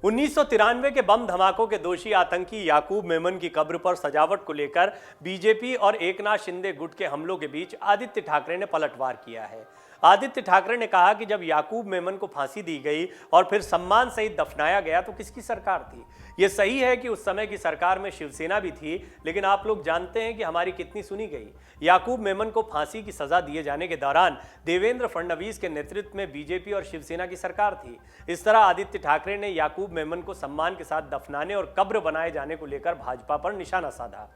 1993 के बम धमाकों के दोषी आतंकी याकूब मेमन की कब्र पर सजावट को लेकर बीजेपी और एकनाथ शिंदे गुट के हमलों के बीच आदित्य ठाकरे ने पलटवार किया है। आदित्य ठाकरे ने कहा कि जब याकूब मेमन को फांसी दी गई और फिर सम्मान सहित दफनाया गया तो किसकी सरकार थी? यह सही है कि उस समय की सरकार में शिवसेना भी थी, लेकिन आप लोग जानते हैं कि हमारी कितनी सुनी गई। याकूब मेमन को फांसी की सजा दिए जाने के दौरान देवेंद्र फडणवीस के नेतृत्व में बीजेपी और शिवसेना की सरकार थी। इस तरह आदित्य ठाकरे ने याकूब मेमन को सम्मान के साथ दफनाने और कब्र बनाए जाने को लेकर भाजपा पर निशाना साधा।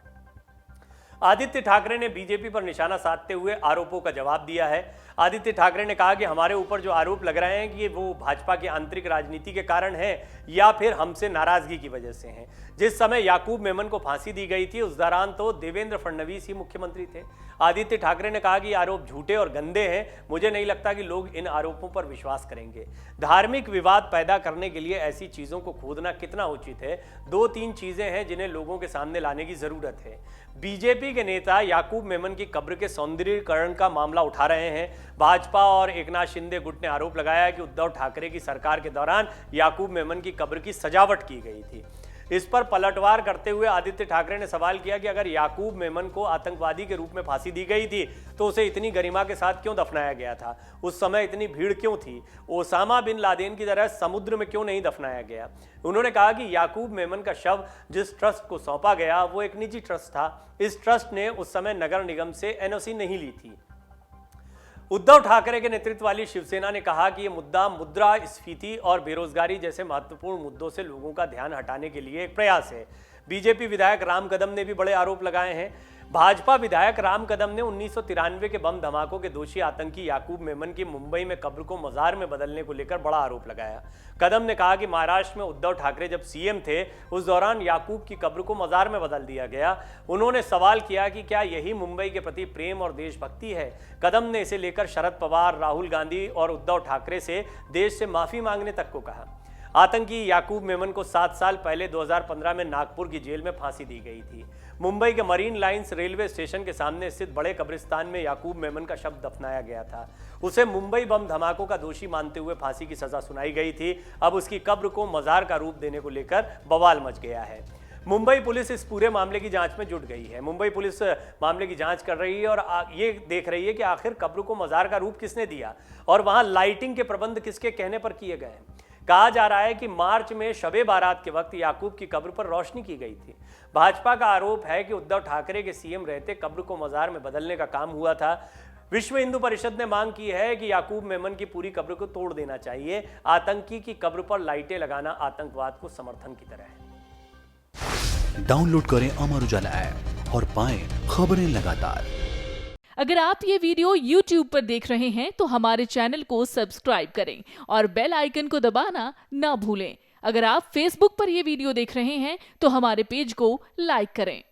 आदित्य ठाकरे ने बीजेपी पर निशाना साधते हुए आरोपों का जवाब दिया है। आदित्य ठाकरे ने कहा कि हमारे ऊपर जो आरोप लग रहे हैं कि वो भाजपा की आंतरिक राजनीति के कारण है या फिर हमसे नाराजगी की वजह से हैं। जिस समय याकूब मेमन को फांसी दी गई थी उस दौरान तो देवेंद्र फडणवीस ही मुख्यमंत्री थे। आदित्य ठाकरे ने कहा कि आरोप झूठे और गंदे हैं। मुझे नहीं लगता कि लोग इन आरोपों पर विश्वास करेंगे। धार्मिक विवाद पैदा करने के लिए ऐसी चीजों को खोदना कितना उचित है? 2-3 चीजें हैं जिन्हें लोगों के सामने लाने की जरूरत है। बीजेपी के नेता याकूब मेमन की कब्र के सौंदर्यीकरण का मामला उठा रहे हैं। भाजपा और एकनाथ शिंदे गुट ने आरोप लगाया कि उद्धव ठाकरे की सरकार के दौरान याकूब मेमन की कब्र की सजावट की गई थी। इस पर पलटवार करते हुए आदित्य ठाकरे ने सवाल किया कि अगर याकूब मेमन को आतंकवादी के रूप में फांसी दी गई थी तो उसे इतनी गरिमा के साथ क्यों दफनाया गया था? उस समय इतनी भीड़ क्यों थी? ओसामा बिन लादेन की तरह समुद्र में क्यों नहीं दफनाया गया? उन्होंने कहा कि याकूब मेमन का शव जिस ट्रस्ट को सौंपा गया वो एक निजी ट्रस्ट था। इस ट्रस्ट ने उस समय नगर निगम से एनओसी नहीं ली थी। उद्धव ठाकरे के नेतृत्व वाली शिवसेना ने कहा कि यह मुद्दा मुद्रास्फीति और बेरोजगारी जैसे महत्वपूर्ण मुद्दों से लोगों का ध्यान हटाने के लिए एक प्रयास है। बीजेपी विधायक राम कदम ने भी बड़े आरोप लगाए हैं। भाजपा विधायक राम कदम ने 1993 के बम धमाकों के दोषी आतंकी याकूब मेमन की मुंबई में कब्र को मजार में बदलने को लेकर बड़ा आरोप लगाया। कदम ने कहा कि महाराष्ट्र में उद्धव ठाकरे जब सीएम थे उस दौरान याकूब की कब्र को मजार में बदल दिया गया। उन्होंने सवाल किया कि क्या यही मुंबई के प्रति प्रेम और देशभक्ति है? कदम ने इसे लेकर शरद पवार, राहुल गांधी और उद्धव ठाकरे से देश से माफी मांगने तक को कहा। आतंकी याकूब मेमन को 7 साल पहले 2015 में नागपुर की जेल में फांसी दी गई थी। मुंबई के मरीन लाइंस रेलवे स्टेशन के सामने स्थित बड़े कब्रिस्तान में याकूब मेमन का शव दफनाया गया था। उसे मुंबई बम धमाकों का दोषी मानते हुए फांसी की सजा सुनाई गई थी। अब उसकी कब्र को मजार का रूप देने को लेकर बवाल मच गया है। मुंबई पुलिस इस पूरे मामले की जांच में जुट गई है। मुंबई पुलिस मामले की जांच कर रही है और ये देख रही है कि आखिर कब्र को मजार का रूप किसने दिया और वहां लाइटिंग के प्रबंध किसके कहने पर किए गए। कहा जा रहा है कि मार्च में शबे बारात के वक्त याकूब की कब्र पर रोशनी की गई थी। भाजपा का आरोप है कि उद्धव ठाकरे के सीएम रहते कब्र को मजार में बदलने का काम हुआ था। विश्व हिंदू परिषद ने मांग की है कि याकूब मेमन की पूरी कब्र को तोड़ देना चाहिए। आतंकी की कब्र पर लाइटें लगाना आतंकवाद को समर्थन की तरह है। डाउनलोड करें अमर उजाला ऐप और पाएं खबरें लगातार। अगर आप ये वीडियो YouTube पर देख रहे हैं तो हमारे चैनल को सब्सक्राइब करें और बेल आइकन को दबाना ना भूलें। अगर आप Facebook पर ये वीडियो देख रहे हैं तो हमारे पेज को लाइक करें।